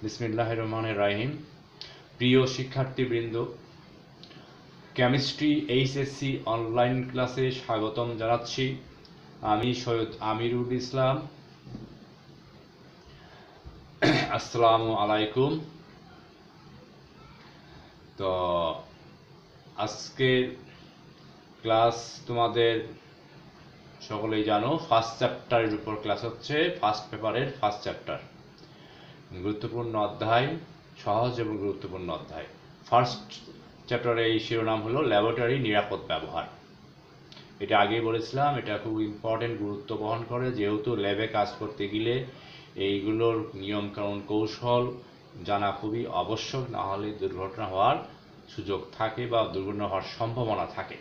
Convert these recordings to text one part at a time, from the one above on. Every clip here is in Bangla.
বিসমিল্লাহির রহমানির রহিম। প্রিয় শিক্ষার্থীবৃন্দ, কেমিস্ট্রি এইচএসসি অনলাইন ক্লাসে স্বাগতম জানাচ্ছি। আমি সৈয়দ আমিরুল ইসলাম। আসসালামু আলাইকুম। তো আজকের ক্লাস তোমাদের সকলেই জানো, ফার্স্ট চ্যাপ্টারের উপর ক্লাস হচ্ছে। ফার্স্ট পেপারের ফার্স্ট চ্যাপ্টার, গুরুত্বপূর্ণ অধ্যায়, সহজ এবং গুরুত্বপূর্ণ অধ্যায়। ফার্স্ট চ্যাপ্টারে এই শিরোনাম হলো ল্যাবরেটরি নিরাপদ ব্যবহার। এটা আগেই বলেছিলাম, এটা খুব ইম্পর্টেন্ট, গুরুত্ব বহন করে, যেহেতু ল্যাবে কাজ করতে গেলে এইগুলোর নিয়মকানুন কৌশল জানা খুবই আবশ্যক, না হলে দুর্ঘটনা হওয়ার সুযোগ থাকে বা দুর্ঘটনা হওয়ার সম্ভাবনা থাকে।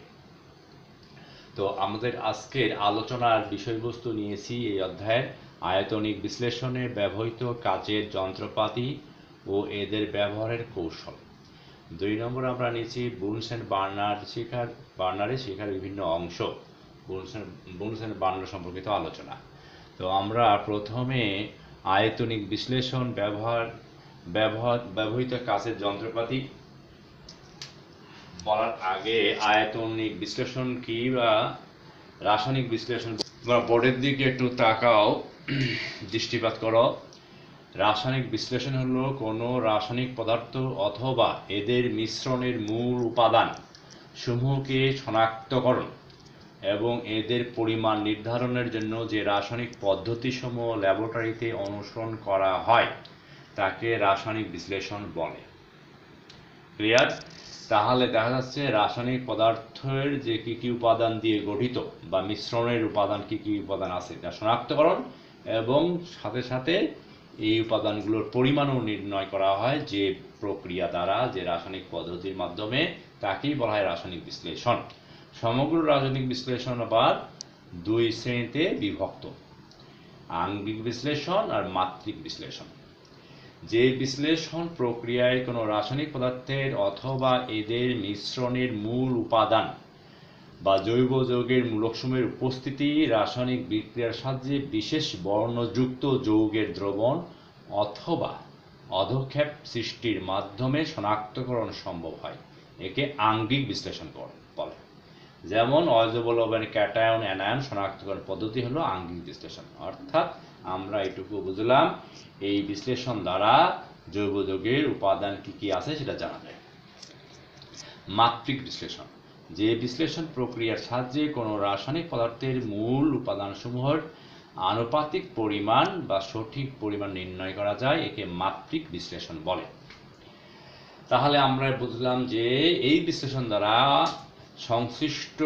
তো আমাদের আজকের আলোচনার বিষয়বস্তু নিয়েছি এই অধ্যায়ের আয়তনিক বিশ্লেষণে ব্যবহৃত কাজের যন্ত্রপাতি ও এদের ব্যবহারের কৌশল। 2 নম্বর আমরা নিয়েছি বুনসেন বার্নারে শেখার বিভিন্ন অংশ, বুনসেন বার্নার সম্পর্কিত আলোচনা। তো আমরা প্রথমে আয়তনিক বিশ্লেষণ ব্যবহৃত কাজের যন্ত্রপাতি বলার আগে আয়তনিক বিশ্লেষণ কি বা রাসায়নিক বিশ্লেষণ, বোর্ডের দিকে একটু তাকাও, দৃষ্টিপাত করো। রাসায়নিক বিশ্লেষণ হলো কোনো রাসায়নিক পদার্থ অথবা এদের মিশ্রণের মূল উপাদান সমূহকে শনাক্তকরণ এবং এদের পরিমাণ নির্ধারণের জন্য যে রাসায়নিক পদ্ধতিসমূহ ল্যাবরেটরিতে অনুসরণ করা হয় তাকে রাসায়নিক বিশ্লেষণ বলে। ক্লিয়ার? তাহলে দেখা যাচ্ছে রাসায়নিক পদার্থের যে কি উপাদান দিয়ে গঠিত বা মিশ্রণের উপাদান কি উপাদান আছে তা শনাক্তকরণ এবং সাথে সাথে এই উপাদানগুলোর পরিমাণও নির্ণয় করা হয় যে প্রক্রিয়া দ্বারা, যে রাসায়নিক পদ্ধতির মাধ্যমে, তাকেই বলা হয় রাসায়নিক বিশ্লেষণ। সমগ্র রাসায়নিক বিশ্লেষণ আবার 2 শ্রেণীতে বিভক্ত: আঙ্গিক বিশ্লেষণ আর মাত্রিক বিশ্লেষণ। যে বিশ্লেষণ প্রক্রিয়ায় কোনো রাসায়নিক পদার্থের অথবা এদের মিশ্রণের মূল উপাদান বা জৈব যৌগের মূলকসমূহের উপস্থিতি রাসায়নিক বিক্রিয়ার সাহায্যে বিশেষ বর্ণযুক্ত যৌগের দ্রবণ অথবা অধক্ষেপ সৃষ্টির মাধ্যমে শনাক্তকরণ সম্ভব হয়, একে আঙ্গিক বিশ্লেষণ বলে। যেমন অজৈব লবণের ক্যাটায়ন অ্যানায়ন শনাক্তকরণ পদ্ধতি হলো আঙ্গিক বিশ্লেষণ। অর্থাৎ আমরা এটুকু বুঝলাম, এই বিশ্লেষণ দ্বারা জৈব যৌগের উপাদান কি আছে সেটা জানা যায়। মাত্রিক বিশ্লেষণ, যে বিশ্লেষণ প্রক্রিয়ার সাহায্যে কোনো রাসায়নিক পদার্থের মূল উপাদানসমূহের আনুপাতিক পরিমাণ বা সঠিক পরিমাণ নির্ণয় করা যায়, একে মাত্রিক বিশ্লেষণ বলে। তাহলে আমরা বুঝলাম যে এই বিশ্লেষণ দ্বারা সংশ্লিষ্ট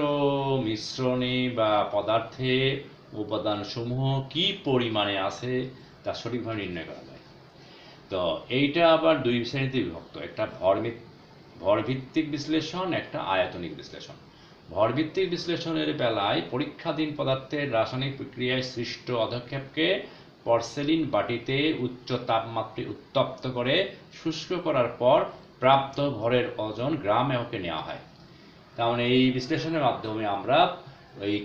মিশ্রণে বা পদার্থে উপাদানসমূহ কি পরিমাণে আছে তা সঠিকভাবে নির্ণয় করা যায়। তো এইটা আবার 2 শ্রেণীতে বিভক্ত: একটা ভরভিত্তিক বিশ্লেষণ, একটা আয়তনিক বিশ্লেষণ। ভরভিত্তিক বিশ্লেষণের বেলায় পরীক্ষাধীন পদার্থের রাসায়নিক প্রক্রিয়ায় সৃষ্ট অধক্ষেপকে পর্সেলিন বাটিতে উচ্চ তাপমাত্রায় উত্তপ্ত করে শুষ্ক করার পর প্রাপ্ত ভরের ওজন গ্রাম এককে নেওয়া হয়। তাহলে এই বিশ্লেষণের মাধ্যমে আমরা এই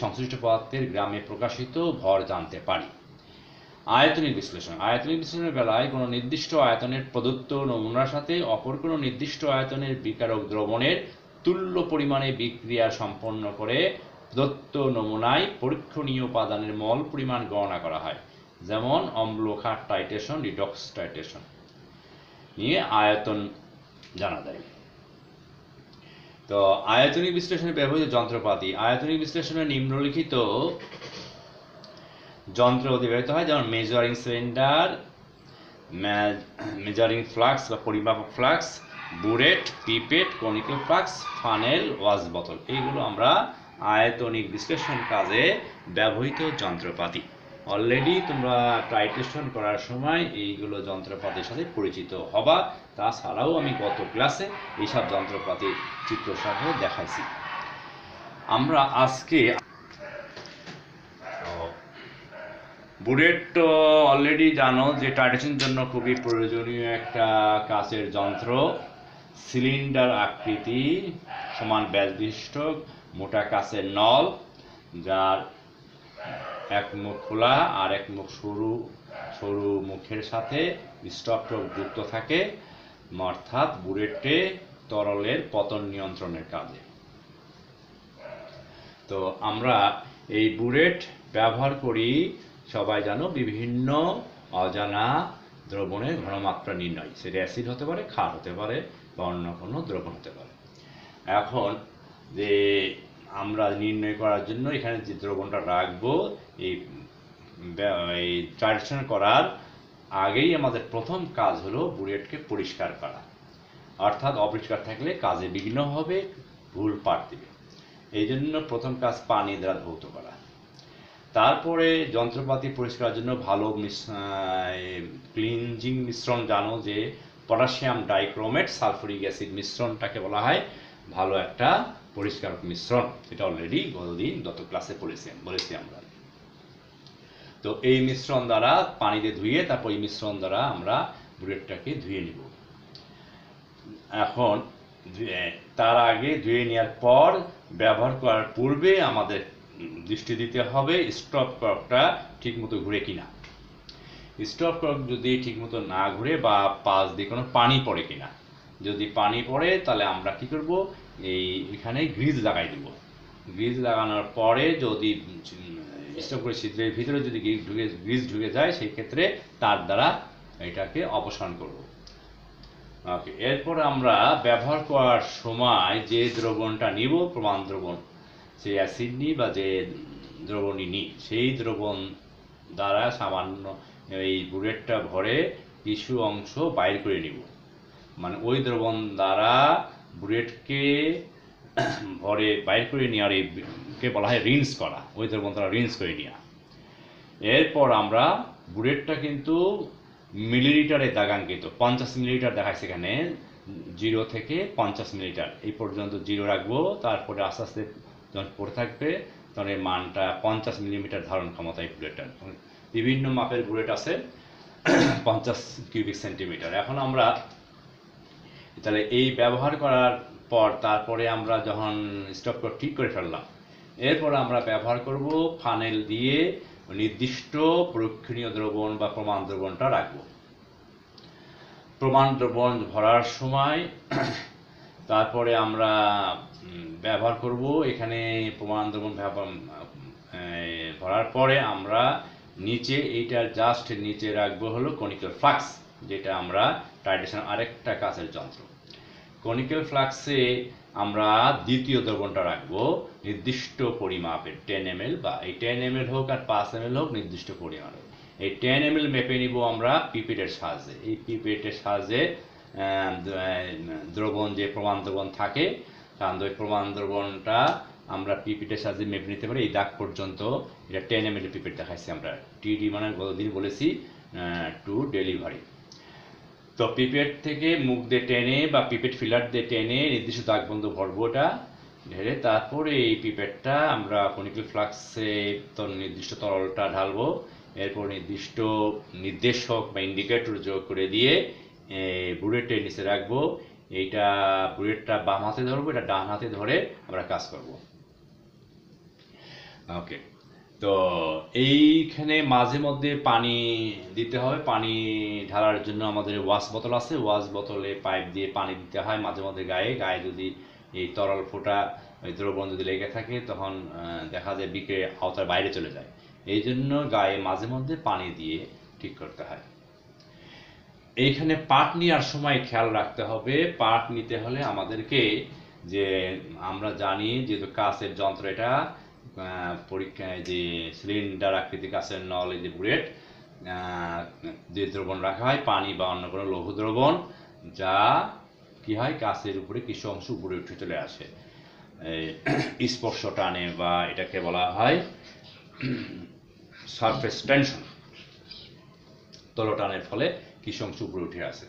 সংশ্লিষ্ট পদার্থের গ্রামে প্রকাশিত ভর জানতে পারি। আয়তনিক বিশ্লেষণ, আয়তনিক বিশ্লেষণের বেলায় কোনো নির্দিষ্ট আয়তনের প্রদত্ত নমুনার সাথে অপর কোনো নির্দিষ্ট আয়তনের বিকারক দ্রবণের তুল্য পরিমাণে বিক্রিয়া সম্পন্ন করে প্রদত্ত নমুনায় পরীক্ষণীয় উপাদানের মল পরিমাণ গণনা করা হয়। যেমন অম্ল ক্ষার টাইট্রেশন, রিডক্স টাইট্রেশন নিয়ে আয়তন জানা যায়। তো আয়তনিক বিশ্লেষণে ব্যবহৃত যন্ত্রপাতি, আয়তনিক বিশ্লেষণে নিম্নলিখিত যন্ত্রপাতি ব্যবহৃত হয়, যেমন মেজারিং সিলিন্ডার, মেজারিং ফ্লাক্স বা পরিমাপক flask, burette, pipette, conical flask, funnel, wash বোতল। এইগুলো আমরা আয়তনিক বিশ্লেষণ কাজে ব্যবহৃত যন্ত্রপাতি। অলরেডি তোমরা টাইট্রেশন করার সময় এইগুলো যন্ত্রপাতির সাথে পরিচিত হবা। তাছাড়াও আমি গত ক্লাসে এইসব যন্ত্রপাতির চিত্র সহ দেখাইছি। আমরা আজকে বুরেট তো অলরেডি জানো যে টাইট্রেশনের জন্য খুবই প্রয়োজনীয় একটা কাচের যন্ত্র। সিলিন্ডার আকৃতি, সমান ব্যাস বিশিষ্ট মোটা কাচের নল, যার এক মুখ খোলা আর এক মুখ সরু সরু মুখের সাথে স্টপ টপ যুক্ত থাকে, অর্থাৎ বুলেটে তরলের পতন নিয়ন্ত্রণের কাজে। তো আমরা এই বুলেট ব্যবহার করি সবাই জানো বিভিন্ন অজানা দ্রবণের ঘনমাত্রা নির্ণয়, সেটা অ্যাসিড হতে পারে, ক্ষার হতে পারে, বা অন্য কোনো দ্রবণ হতে পারে। এখন যে আমরা নির্ণয় করার জন্য এখানে যে দ্রবণটা রাখবো, এই ট্রানজিশন করার আগেই আমাদের প্রথম কাজ হলো বুলেটকে পরিষ্কার করা, অর্থাৎ অপরিষ্কার থাকলে কাজে বিঘ্ন হবে, ভুল পাঠ দিবে। এই জন্য প্রথম কাজ পানি দ্বারা ধৌত করা। তারপরে যন্ত্রপাতি পরিষ্কারের জন্য ভালো ক্লিনজিং মিশ্রণ, জানো যে পটাশিয়াম ডাইক্রোমেট সালফুরিক অ্যাসিড মিশ্রণটাকে বলা হয় ভালো একটা পরিষ্কারক মিশ্রণ। এটা অলরেডি গতদিন গত ক্লাসে বলেছি আমরা। তো এই মিশ্রণ দ্বারা পানিতে ধুয়ে তারপর এই মিশ্রণ দ্বারা আমরা বুলেটটাকে ধুয়ে নিব। এখন তার আগে ধুয়ে নেওয়ার পর ব্যবহার করার পূর্বে আমাদের দৃষ্টি দিতে হবে স্টপ কর্কটা ঠিকমতো ঘুরে কিনা। স্টপ কর্ক যদি ঠিকমতো না ঘুরে বা পাশ দিয়ে কোনো পানি পড়ে কিনা, যদি পানি পড়ে তাহলে আমরা কি করব, এখানে গ্রিজ লাগাই দেব। গ্রিজ লাগানোর পরে যদি স্টপ করে ছিদ্রের ভিতরে যদি গ্রিজ ঢুকে যায়, সেই ক্ষেত্রে তার দ্বারা এটাকে অপসারণ করব। ওকে, এরপর আমরা ব্যবহার করার সময় যে দ্রবণটা নিব, প্রমাণ দ্রবণ, যে অ্যাসিড নিই বা যে দ্রবণই নিই, সেই দ্রবণ দ্বারা সামান্য এই বুলেটটা ভরে কিছু অংশ বাইর করে নিব। মানে ওই দ্রবণ দ্বারা বুলেটকে ভরে বাইর করে নেওয়ার এইকে বলা হয় রিন্স করা, ওই দ্রবণ দ্বারা রিন্স করে নেওয়া। এরপর আমরা বুলেটটা কিন্তু মিলিলিটারে দাগাঙ্কিত, 50 মিলিলিটার দেখাচ্ছে এখানে, 0 থেকে 50 মিলিলিটার এই পর্যন্ত 0 রাখবো। তারপরে আস্তে আস্তে যখন পড়ে থাকবে তখন এই মানটা 50 মিলিমিটার ধারণ ক্ষমতা এই বুলেটটার। বিভিন্ন মাপের বুলেট আছে, 50 কিউবিক সেন্টিমিটার। এখন আমরা তাহলে এই ব্যবহার করার পর তারপরে আমরা যখন স্টপ কর্ক ঠিক করে ফেললাম, এরপর আমরা ব্যবহার করব ফানেল দিয়ে নির্দিষ্ট পরীক্ষণীয় দ্রবণ বা প্রমাণ দ্রবণটা রাখবো। প্রমাণ দ্রবণ ভরার সময় তারপরে আমরা ব্যবহার করব এখানে প্রমাণ দ্রবণ ভরার পরে আমরা নিচে এইটার জাস্ট নিচে রাখবো হলো কনিক্যাল ফ্লাক্স, যেটা আমরা টাইটেশন আরেকটা কাঁচের যন্ত্র। কনিক্যাল ফ্লাক্সে আমরা দ্বিতীয় দ্রবণটা রাখবো নির্দিষ্ট পরিমাপের 10 ml, বা এই 10 ml হোক আর 5 ml হোক, নির্দিষ্ট পরিমাণে এই 10 ml মেপে নিব আমরা পিপেটের সাহায্যে। এই পিপেটের সাহায্যে দ্রবণ যে প্রমাণ দ্রবণ থাকে, কারণ ওই প্রমাণ দ্রবণটা আমরা পিপেটের সাহায্যে মেপে নিতে পারি। এই দাগ পর্যন্ত এটা 10 ml পিপেট দেখাচ্ছি আমরা, টিডি মানে গতদিন বলেছি টু ডেলিভারি। তো পিপেট থেকে মুখ দিয়ে টেনে বা পিপেট ফিলার দিয়ে টেনে নির্দিষ্ট দাগ বন্ধ ভরবো, এটা ঢেলে তারপরে এই পিপেটটা আমরা কনিক্যাল ফ্লাক্সে নির্দিষ্ট তরলটা ঢালবো। এরপর নির্দিষ্ট নির্দেশক বা ইন্ডিকেটর যোগ করে দিয়ে বুলেটের নিচে রাখবো। এইটা বুলেটটা বাম হাতে ধরবো, এটা ডান হাতে ধরে আমরা কাজ করব। ওকে, তো এইখানে মাঝে মধ্যে পানি দিতে হবে। পানি ঢালার জন্য আমাদের ওয়াশ বোতল আছে, ওয়াশ বোতলে পাইপ দিয়ে পানি দিতে হয় মাঝে মধ্যে গায়ে যদি এই তরল ফোঁটা ওই দ্রবণ যদি লেগে থাকে তখন দেখা যায় বিক্রির আওতার বাইরে চলে যায়। এই জন্য গায়ে মাঝে মধ্যে পানি দিয়ে ঠিক করতে হয়। এইখানে পাট নেওয়ার সময় খেয়াল রাখতে হবে, পাট নিতে হলে আমাদেরকে যে আমরা জানি যেহেতু কাঁচের যন্ত্র, এটা পরীক্ষায় যে সিলিন্ডার আকৃতি কাঁচের নল, এই যে বুলেট যে দ্রবণ রাখা হয় পানি বা অন্য কোনো লৌহ দ্রবণ, যা কি হয় কাঁচের উপরে কিছু অংশ উপরে উঠে চলে আসে, স্পর্শ টানে, বা এটাকে বলা হয় সারফেস টেনশন, তলটানের ফলে কিছু অংশ উপরে উঠে আসে।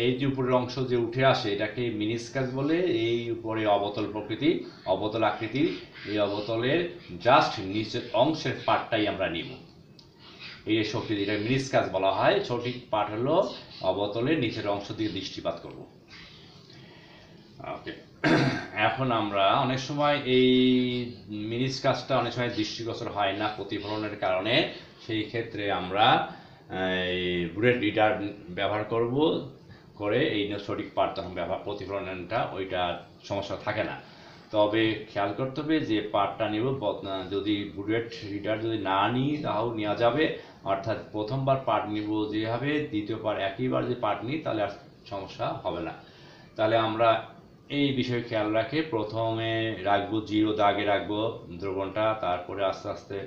এই যে উপরের অংশ যে উঠে আসে এটাকে মিনিস্কাস বলে। এই উপরে অবতল প্রকৃতি, অবতল আকৃতি, এই অবতলের জাস্ট নিচের অংশের পার্টটাই আমরা নিব। এই শক্তি যেটা মিনিস্কাস বলা হয়, সঠিক পার্ট হলো অবতলের নিচের অংশ দিয়ে দৃষ্টিপাত করব। ওকে, এখন আমরা অনেক সময় এই মিনিস্কাসটা অনেক সময় দৃষ্টিগোচর হয় না প্রতিফলনের কারণে, সেই ক্ষেত্রে আমরা এই বুলেট রিডার ব্যবহার করব, করে এই সঠিক পাঠ তখন ব্যবহার প্রতিফলনটা ওইটা সমস্যা থাকে না। তবে খেয়াল করতে হবে যে পার্টটা নিব, যদি বুলেট রিডার যদি না নিই তাও নেওয়া যাবে, অর্থাৎ প্রথমবার পার্ট নিব যেভাবে, দ্বিতীয়বার একইবার যে পার্ট নিই তাহলে আর সমস্যা হবে না। তাহলে আমরা এই বিষয়ে খেয়াল রাখে প্রথমে রাখবো 0 দাগে রাখবো দ্রবণটা, তারপরে আস্তে আস্তে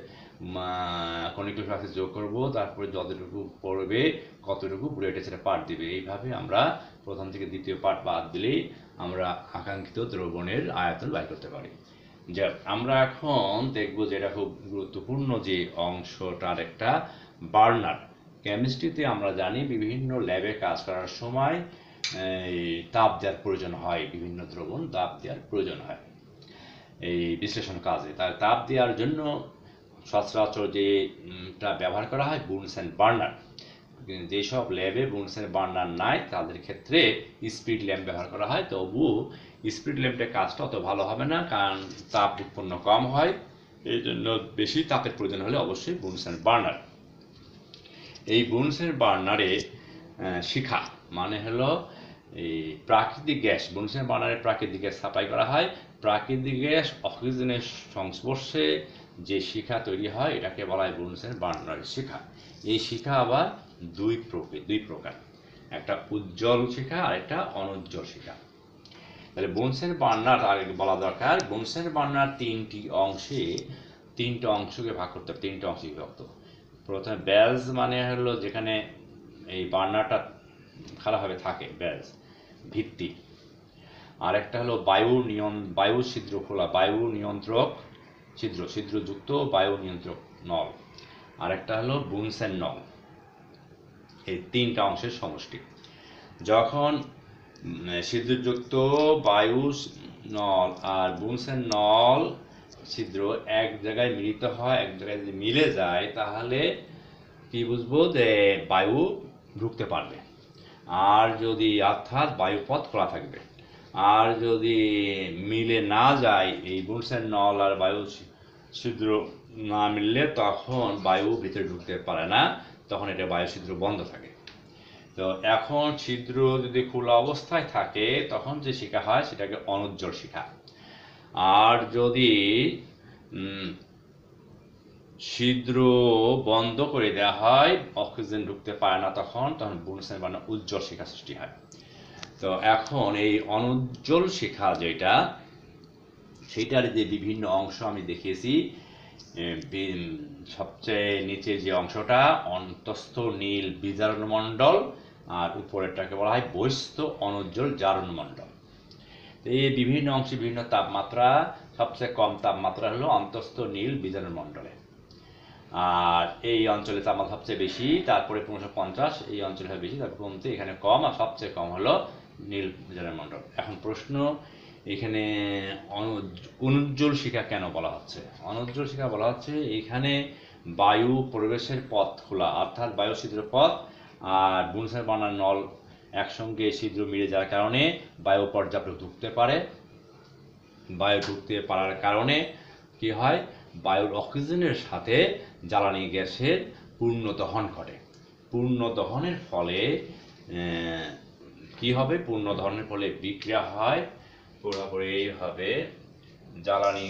কনিক্যাল ফ্লাক্সে যোগ করব, তারপরে যতটুকু পড়বে কতটুকু বুলেটে সেটা পার্ট দিবে। এইভাবে আমরা প্রথম থেকে দ্বিতীয় পার্ট বাদ দিলেই আমরা আকাঙ্ক্ষিত দ্রবণের আয়তন বের করতে পারি। যা আমরা এখন দেখব যেটা খুব গুরুত্বপূর্ণ যে অংশটার একটা বার্নার। কেমিস্ট্রিতে আমরা জানি বিভিন্ন ল্যাবে কাজ করার সময় তাপ দেওয়ার প্রয়োজন হয়, বিভিন্ন দ্রবণ তাপ দেওয়ার প্রয়োজন হয় এই বিশ্লেষণ কাজে। তাই তাপ দেওয়ার জন্য সচরাচর যেটা ব্যবহার করা হয় বুনসেন বার্নার। যেসব ল্যাবে বুনসেন বার্নার নাই তাদের ক্ষেত্রে স্পিড ল্যাম্প ব্যবহার করা হয়। তবুও স্পিড ল্যাম্পের কাজটা অত ভালো হবে না, কারণ তাপ উৎপন্ন কম হয়, এই জন্য বেশি তাপের প্রয়োজন হলে অবশ্যই বুনসেন বার্নার। এই বুনসেন বার্নারে শিখা মানে হলো এই প্রাকৃতিক গ্যাস, বুনসেন বার্নারে প্রাকৃতিক গ্যাস সাপ্লাই করা হয়। প্রাকৃতিক গ্যাস অক্সিজেনের সংস্পর্শে যে শিখা তৈরি হয় এটাকে বলা হয় বুনসেন বার্নারের শিখা। এই শিখা আবার দুই প্রকার, একটা উজ্জ্বল শিখা আর একটা অনুজ্জ্বল শিখা। তাহলে বুনসেন বার্নার আগে বলা দরকার, বুনসেন বার্নার তিনটে অংশকে ভাগ করতে হবে, তিনটে অংশে বিভক্ত। প্রথমে বেলস মানে হলো যেখানে এই বার্নারটা খারাপভাবে থাকে, বেলস ভিত্তি। আর একটা হলো বায়ু ছিদ্র খোলা, বায়ু নিয়ন্ত্রক ছিদ্রযুক্ত বায়ু নিয়ন্ত্রক নল। আর একটা হলো বুনসেন নল। এই তিনটা অংশের সমষ্টি। যখন ছিদ্রযুক্ত বায়ু নল আর বুনসেন নল ছিদ্র এক জায়গায় মিলিত হয়, এক জায়গায় যদি মিলে যায় তাহলে কি বুঝবো যে বায়ু ঢুকতে পারবে, আর যদি অর্থাৎ বায়ুপথ খোলা থাকবে। আর যদি মিলে না যায়, এই বুনসেন নল আর বায়ু ছিদ্র না মিললে তখন বায়ু ভিতরে ঢুকতে পারে না, তখন এটা বায়ু ছিদ্র বন্ধ থাকে। তো এখন ছিদ্র যদি খোলা অবস্থায় থাকে তখন যে শিখা হয় সেটাকে অনুজ্জ্বল শিখা। আর যদি ছিদ্র বন্ধ করে দেওয়া হয়, অক্সিজেন ঢুকতে পারে না, তখন বুনসেন বার্নার উজ্জ্বল শিখা সৃষ্টি হয়। তো এখন এই অনুজ্জ্বল শিখা যেটা, সেটার যে বিভিন্ন অংশ আমি দেখিয়েছি, সবচেয়ে নিচে যে অংশটা অন্তস্থ নীল বিজারণমণ্ডল, আর উপরেরটাকে বলা হয় বহিস্থ অনুজ্জ্বল জারণমণ্ডল। এই বিভিন্ন অংশে বিভিন্ন তাপমাত্রা, সবচেয়ে কম তাপমাত্রা হলো অন্তস্থ নীল বিজারণমণ্ডলে, আর এই অঞ্চলে তাপমাত্রা সবচেয়ে বেশি, তারপরে 1550 এই অঞ্চলে হয় বেশি, তারপর কমতে এখানে কম, আর সবচেয়ে কম হলো নীল বিজারণমণ্ডল। এখন প্রশ্ন, এখানে অনুজ্জ্বল শিখা কেন বলা হচ্ছে? অনুজ্জ্বল শিখা বলা হচ্ছে এখানে বায়ু প্রবেশের পথ খোলা, অর্থাৎ বায়ু ছিদ্র পথ আর বুনসেন বার্নার নল একসঙ্গে ছিদ্র মিলে যাওয়ার কারণে বায়ু পর্যাপ্ত ঢুকতে পারে। বায়ু ঢুকতে পারার কারণে কি হয়, বায়ুর অক্সিজেনের সাথে জ্বালানি গ্যাসের পূর্ণ দহন ঘটে। পূর্ণ দহনের ফলে কি হবে, পূর্ণ দহনের ফলে বিক্রিয়া হয় পুরোপুরি এইভাবে, জ্বালানি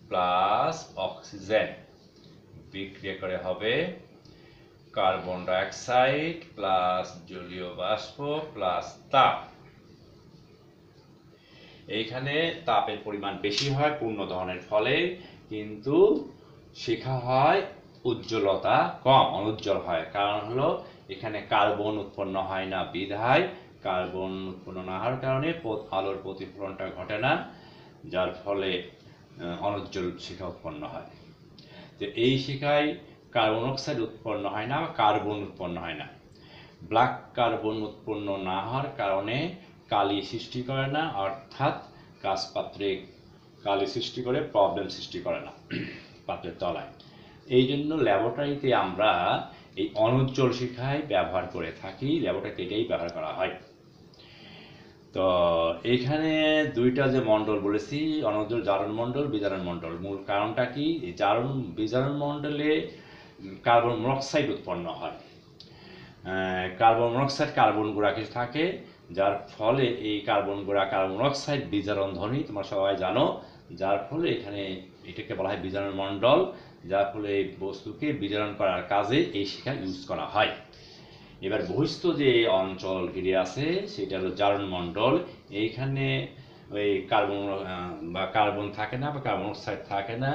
প্লাস অক্সিজেন বিক্রিয়া করে হবে কার্বন ডাইঅক্সাইড প্লাস জলীয় বাষ্প প্লাস তাপ। এইখানে তাপের পরিমাণ বেশি হয় পূর্ণ দহনের ফলে, কিন্তু শিখা হয় উজ্জ্বলতা কম, অনুজ্জ্বল হয়। কারণ হলো এখানে কার্বন উৎপন্ন হয় না, বিধায় কার্বন উৎপন্ন না হওয়ার কারণে আলোর প্রতিফলনটা ঘটে না, যার ফলে অনুজ্জ্বল শিখা উৎপন্ন হয়। তো এই শিখায় কার্বন অক্সাইড উৎপন্ন হয় না, কার্বন উৎপন্ন হয় না। ব্ল্যাক কার্বন উৎপন্ন না হওয়ার কারণে কালি সৃষ্টি করে না, অর্থাৎ কাঁচ পাত্রে কালি সৃষ্টি করে প্রবলেম সৃষ্টি করে না পাত্রের তলায়। এই জন্য ল্যাবরেটরিতে আমরা এই অনুজ্জ্বল শিখায় ব্যবহার করে থাকি, ল্যাবরেটরিতে এটাই ব্যবহার করা হয়। তো এইখানে দুইটা যে মণ্ডল বলেছি, অনজল জারণ মণ্ডল, বিজারণ মণ্ডল। মূল কারণটা কি? এই বিজারণ মণ্ডলে কার্বন মনোক্সাইড উৎপন্ন হয়। কার্বন মনোক্সাইড কার্বন গুঁড়া কিছু থাকে, যার ফলে এই কার্বন গুঁড়া কার্বন মনোক্সাইড বিজারণ ধ্বনি তোমরা সবাই জানো, যার ফলে এখানে এটাকে বলা হয় বিজারণ মণ্ডল, যার ফলে এই বস্তুকে বিজারণ করার কাজে এই শিখা ইউজ করা হয়। এবার বহিস্থ যে অঞ্চল ঘিরে আছে সেটা হলো জারণ মণ্ডল। এইখানে ওই কার্বন থাকে না বা কার্বন অক্সাইড থাকে না,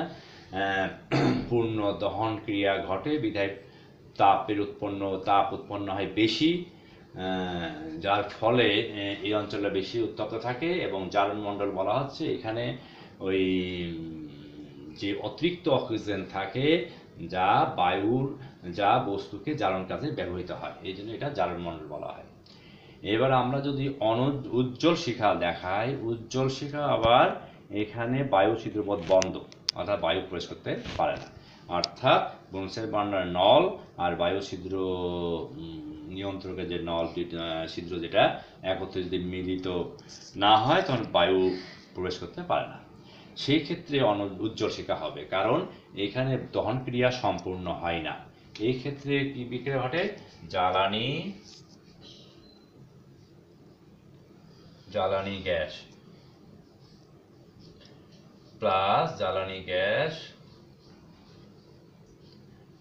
পূর্ণ দহন ক্রিয়া ঘটে বিধায় তাপ উৎপন্ন হয় বেশি, যার ফলে এই অঞ্চলটা বেশি উত্তপ্ত থাকে। এবং জারণ মণ্ডল বলা হচ্ছে এখানে ওই যে অতিরিক্ত অক্সিজেন থাকে যা বস্তুকে জ্বালন কাজে ব্যবহৃত হয়, এই জন্য এটা জারণ মণ্ডল বলা হয়। এবার আমরা যদি উজ্জ্বল শিখা দেখাই, উজ্জ্বল শিখা আবার এখানে বায়ু ছিদ্রপথ বন্ধ, অর্থাৎ বায়ু প্রবেশ করতে পারে না। অর্থাৎ বুনসেন বার্নার নল আর বায়ু ছিদ্র নিয়ন্ত্রকের যে নল ছিদ্র যেটা একত্রে যদি মিলিত না হয় তখন বায়ু প্রবেশ করতে পারে না। সেই ক্ষেত্রে উজ্জ্বল শিখা হবে, কারণ এখানে দহন ক্রিয়া সম্পূর্ণ হয় না। এই ক্ষেত্রে কি বিক্রিয়া ঘটে? জ্বালানি গ্যাস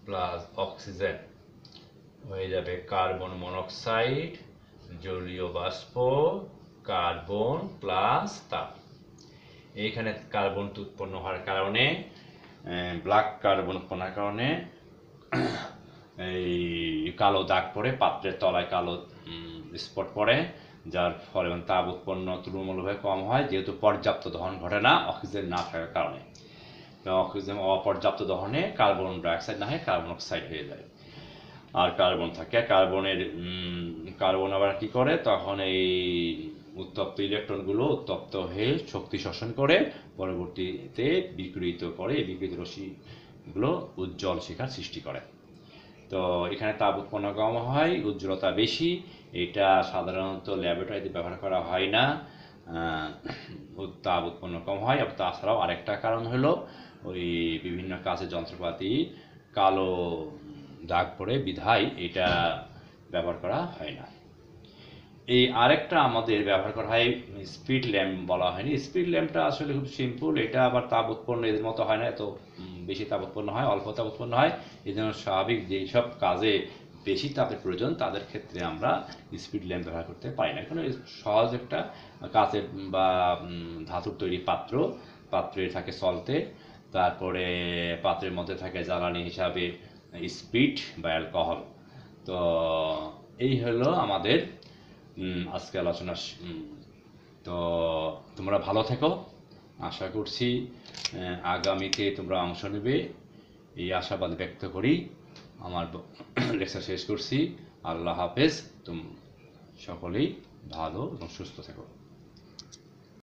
প্লাস অক্সিজেন হয়ে যাবে কার্বন মনোক্সাইড, জলীয় বাষ্প, কার্বন প্লাস তাপ। এইখানে কার্বন উৎপন্ন হওয়ার কারণে, ব্ল্যাক কার্বন উৎপন্নের কারণে এই কালো দাগ পড়ে, পাত্রের তলায় কালো স্পট পড়ে, যার ফলে তাপ উৎপন্ন তুলনামূলকভাবে কম হয়, যেহেতু পর্যাপ্ত দহন ঘটে না অক্সিজেন না থাকার কারণে। অক্সিজেন অপর্যাপ্ত দহনে কার্বন ডাইঅক্সাইড না হয় কার্বন অক্সাইড হয়ে যায়, আর কার্বন থাকে। কার্বন আবার কি করে? তখন এই উত্তপ্ত ইলেকট্রনগুলো উত্তপ্ত হয়ে শক্তি শোষণ করে পরবর্তীতে বিকৃত করে, এই বিকৃত রশ্মিগুলো উজ্জ্বল শিখার সৃষ্টি করে। তো এখানে তাপ উৎপন্ন কম হয়, উজ্জ্বলতা বেশি। এটা সাধারণত ল্যাবরেটরিতে ব্যবহার করা হয় না, তাপ উৎপন্ন কম হয়। তাছাড়াও আরেকটা কারণ হলো ওই বিভিন্ন কাজের যন্ত্রপাতি কালো দাগ পড়ে বিধায় এটা ব্যবহার করা হয় না। এই আরেকটা আমাদের ব্যবহার করা হয় স্পিড ল্যাম্প, বলা হয়নি। স্পিড ল্যাম্পটা আসলে খুব সিম্পল, এটা আবার তাপ উৎপন্ন এদের মতো হয় না, এত বেশি তাপ উৎপন্ন হয়, অল্প তাপ উৎপন্ন হয়। এই জন্য স্বাভাবিক যেসব কাজে বেশি তাপের প্রয়োজন তাদের ক্ষেত্রে আমরা স্পিড ল্যাম্প ব্যবহার করতে পারি না। কারণ সহজ একটা কাচের বা ধাতুর তৈরি পাত্রে থাকে সল্টে, তারপরে পাত্রের মধ্যে থাকে জ্বালানি হিসাবে স্পিড বা অ্যালকোহল। তো এই হলো আমাদের আজকে আলোচনা। তো তোমরা ভালো থেকো, আশা করছি আগামীতে তোমরা অংশ নেবে, এই আশাবাদ ব্যক্ত করি আমার লেকচার শেষ করছি। আল্লাহ হাফেজ। সকলেই ভালো এবং সুস্থ থেকো।